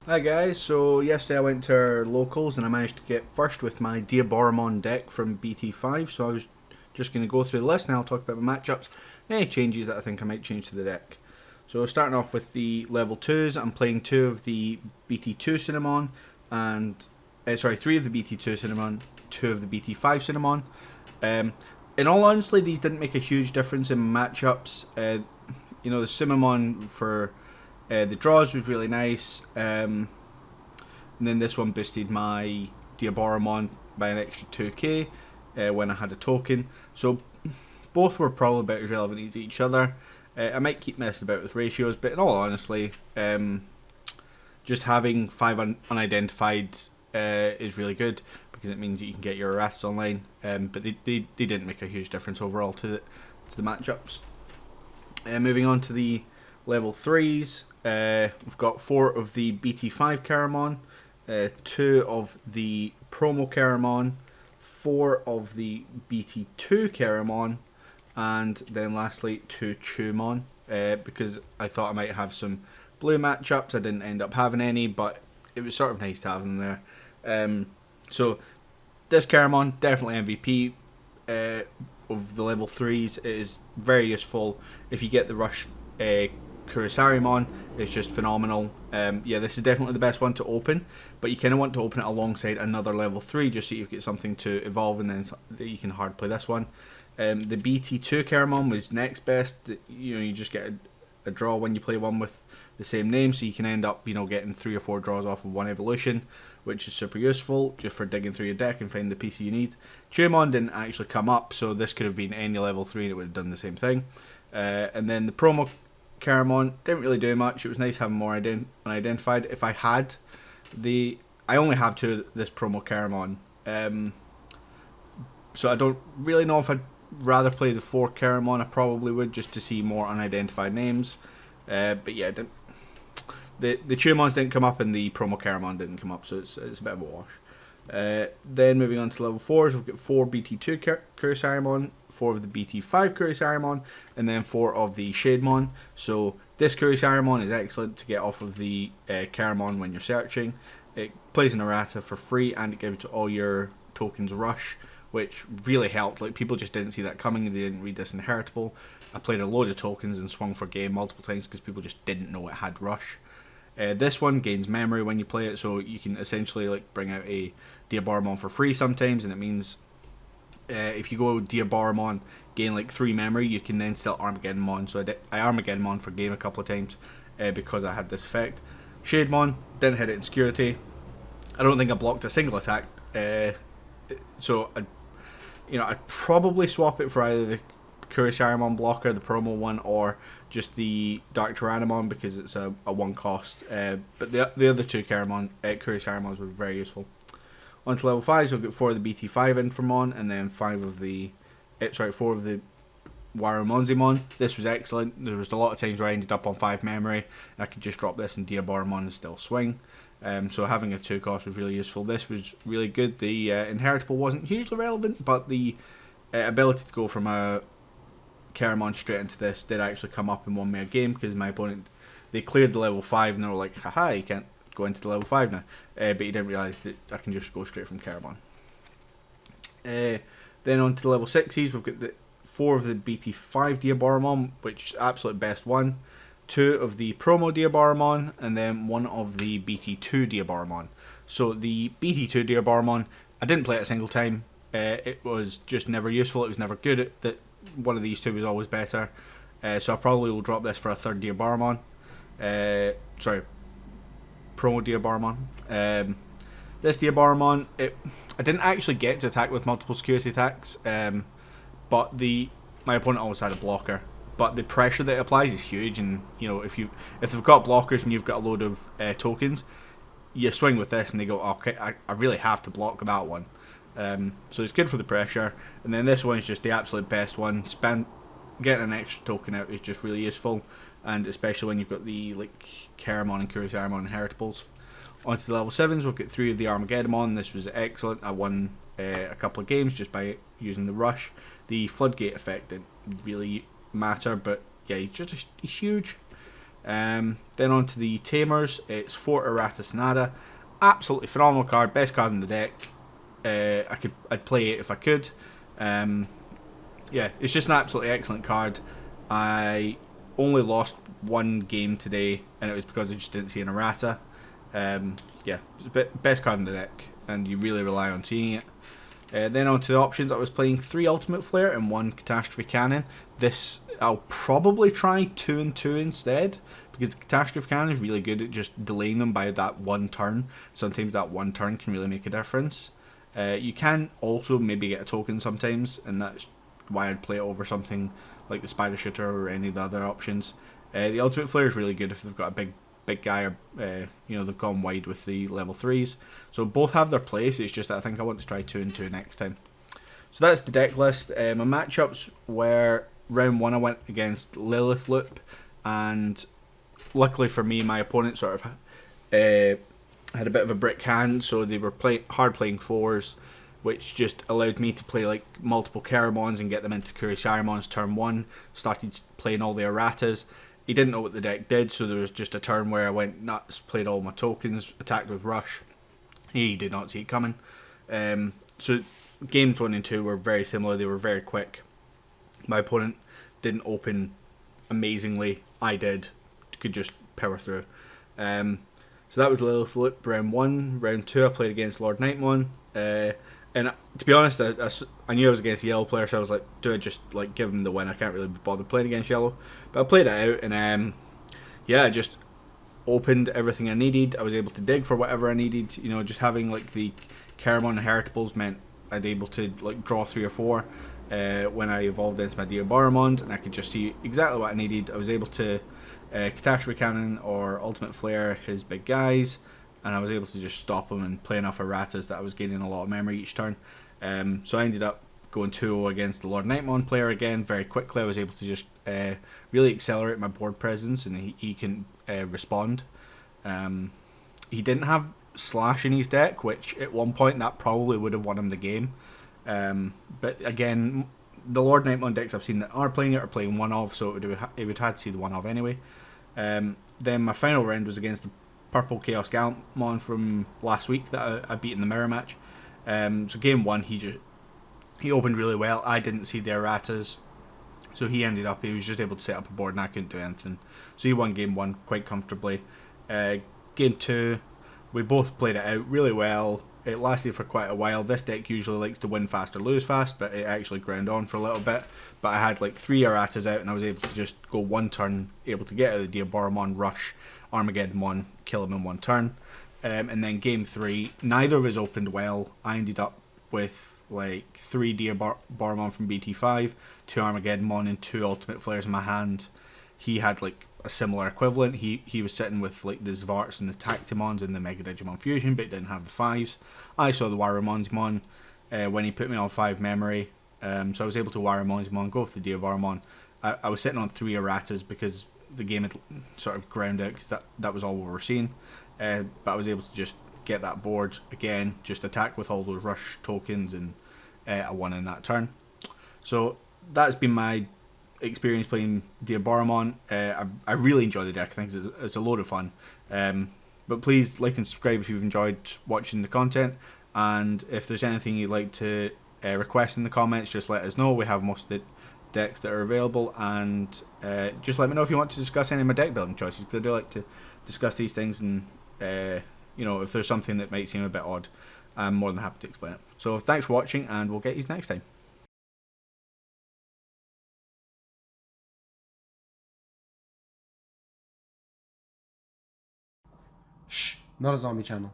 Hi guys, so yesterday I went to our locals and I managed to get first with my Diaboromon deck from BT5, so I was just going to go through the list and I'll talk about my matchups and any changes that I think I might change to the deck. So starting off with the level 2s, I'm playing 2 of the BT2 Cinnamon and, sorry, 3 of the BT2 Cinnamon, 2 of the BT5 Cinnamon. In all honesty, these didn't make a huge difference in matchups. The Cinnamon for the draws was really nice. And then this one boosted my Diaboromon by an extra 2k when I had a token. So both were probably about as relevant as each other. I might keep messing about with ratios, but in all honesty, just having 5 unidentified is really good because it means that you can get your Wraths online. But they didn't make a huge difference overall to the matchups. Moving on to the level 3s, we've got 4 of the BT5 Caramon, 2 of the promo Caramon, 4 of the BT2 Caramon, and then lastly 2 Chumon, because I thought I might have some blue matchups. I didn't end up having any, but it was sort of nice to have them there. So this Caramon, definitely MVP of the level 3s. It is very useful if you get the rush Kurisarimon. It's just phenomenal. This is definitely the best one to open, but you kind of want to open it alongside another level 3 just so you get something to evolve and then you can hard play this one. The BT2 Caramon was next best. You just get a draw when you play one with the same name, so you can end up getting 3 or 4 draws off of one evolution, which is super useful just for digging through your deck and finding the piece you need. Chumon didn't actually come up, so this could have been any level 3 and it would have done the same thing. And then the promo Caramon didn't really do much. It was nice having more unidentified. If I had I only have 2 of this promo Caramon, so I don't really know if I'd rather play the 4 Caramon. I probably would, just to see more unidentified names. But yeah, the Chumons didn't come up and the promo Caramon didn't come up, so it's a bit of a wash. Then moving on to level 4s, we've got 4 BT2 Kurisarimon, 4 of the BT5 Kurisarimon, and then 4 of the Shademon. So this Kurisarimon is excellent to get off of the Caramon when you're searching. It plays an errata for free and it gives all your tokens rush, which really helped. Like, people just didn't see that coming. They didn't read this inheritable. I played a load of tokens and swung for game multiple times because people just didn't know it had rush. This one gains memory when you play it, so you can essentially bring out a Diaboromon for free sometimes, and it means if you go Diaboromon, gain 3 memory, you can then still Armageddonmon. So I Armageddonmon for game a couple of times because I had this effect. Shademon, didn't hit it in security. I don't think I blocked a single attack, so I'd probably swap it for either the Kurisarimon blocker, the promo one, or just the Dark Tyrannomon because it's a 1 cost. But the other 2 Kurisarimons were very useful. On to level 5, so we've got 4 of the BT5 Inframon and then 4 of the Warumonzimon. This was excellent. There was a lot of times where I ended up on 5 memory and I could just drop this in Diaboromon and still swing. So having a 2 cost was really useful. This was really good. The inheritable wasn't hugely relevant, but the ability to go from a Caramon straight into this did actually come up and won me a game because my opponent, they cleared the level 5 and they were like, haha, you can't go into the level 5 now. But you didn't realise that I can just go straight from Caramon. Then on to the level 6s, we've got the 4 of the BT5 Diaboromon, which is absolute best one. 2 of the promo Diaboromon, and then 1 of the BT2 Diaboromon. So the BT2 Diaboromon, I didn't play it a single time. It was just never useful. It was never good. One of these 2 was always better. So I probably will drop this for a 3rd Diaboromon. Promo Diaboromon. This Diaboromon, I didn't actually get to attack with multiple security attacks, but my opponent always had a blocker. But the pressure that it applies is huge, and if they've got blockers and you've got a load of tokens, you swing with this and they go, okay, I really have to block that one. So it's good for the pressure, and then this one is just the absolute best one. Getting an extra token out is just really useful, and especially when you've got the Caramon and Kurisarimon inheritables. On to the level 7s, we've got 3 of the Armageddonmon. This was excellent. I won a couple of games just by using the rush. The Floodgate effect didn't really matter, but yeah, he's huge. Then on to the Tamers. It's 4 Errata Sonata. Absolutely phenomenal card. Best card in the deck. I'd play it if I could. Yeah, it's just an absolutely excellent card. I only lost one game today, and it was because I just didn't see an errata. Yeah, it's best card in the deck, and you really rely on seeing it. Then on to the options, I was playing 3 Ultimate Flare and 1 Catastrophe Cannon. This, I'll probably try 2 and 2 instead, because the Catastrophe Cannon is really good at just delaying them by that one turn. Sometimes that one turn can really make a difference. You can also maybe get a token sometimes, and that's why I'd play it over something like the Spider Shooter or any of the other options. The Ultimate Flare is really good if they've got a big guy, or they've gone wide with the level 3s. So both have their place, it's just that I think I want to try 2 and 2 next time. So that's the deck list. My matchups were round 1 I went against Lilith Loop, and luckily for me my opponent sort of had a bit of a brick hand, so they were hard playing 4s, which just allowed me to play like multiple Keramons and get them into Kurisarimons turn 1. Started playing all the erratas. He didn't know what the deck did, so there was just a turn where I went nuts, played all my tokens, attacked with Rush. He did not see it coming. So games 1 and 2 were very similar. They were very quick. My opponent didn't open amazingly. I did. Could just power through. So that was Lilith Loop round 1. Round 2 I played against LordKnightmon. And to be honest, I knew I was against a yellow player, so I was like, do I just like give him the win? I can't really be bothered playing against yellow. But I played it out, and yeah, I just opened everything I needed. I was able to dig for whatever I needed. Just having like the Keramon Inheritables meant I'd able to like draw 3 or 4 when I evolved into my Diaboromons, and I could just see exactly what I needed. I was able to Catastrophe Cannon or Ultimate Flare his big guys, and I was able to just stop him and play enough erratas that I was gaining a lot of memory each turn. So I ended up going 2-0 against the LordKnightmon player again very quickly. I was able to just really accelerate my board presence, and he can respond. He didn't have Slash in his deck, which at one point that probably would have won him the game. But again, the LordKnightmon decks I've seen that are playing it are playing 1-of, so it would have to see the 1-of anyway. Then my final round was against the purple ChaosGallant mon from last week that I beat in the mirror match. So game 1 he opened really well. I didn't see the erratas, so he was just able to set up a board and I couldn't do anything. So he won game 1 quite comfortably. Game 2 we both played it out really well. It lasted for quite a while. This deck usually likes to win fast or lose fast, but it actually ground on for a little bit. But I had like 3 erratas out, and I was able to just go 1 turn, able to get out of the Diaboromon, rush Armageddon 1, kill him in 1 turn. And then game 3, neither of us opened well. I ended up with like 3 Diaboromon from BT5, 2 Armageddon 1, and 2 Ultimate Flares in my hand. He had like a similar equivalent. He was sitting with like the Zvarts and the Tactimons and the Mega Digimon Fusion, but didn't have the 5s. I saw the Warumonsmon when he put me on 5 memory, so I was able to Warumonsmon, go for the Diaboromon. I was sitting on 3 erratas because the game had sort of ground out, because that was all we were seeing. But I was able to just get that board again, just attack with all those rush tokens, and I won in that turn. So that's been my experience playing Diaboromon. I really enjoy the deck. I think it's a load of fun. But please like and subscribe if you've enjoyed watching the content, and if there's anything you'd like to request in the comments, just let us know. We have most of the decks that are available, and just let me know if you want to discuss any of my deck building choices, because I do like to discuss these things, and if there's something that might seem a bit odd, I'm more than happy to explain it. So thanks for watching, and we'll get you next time. Shh, not a zombie channel.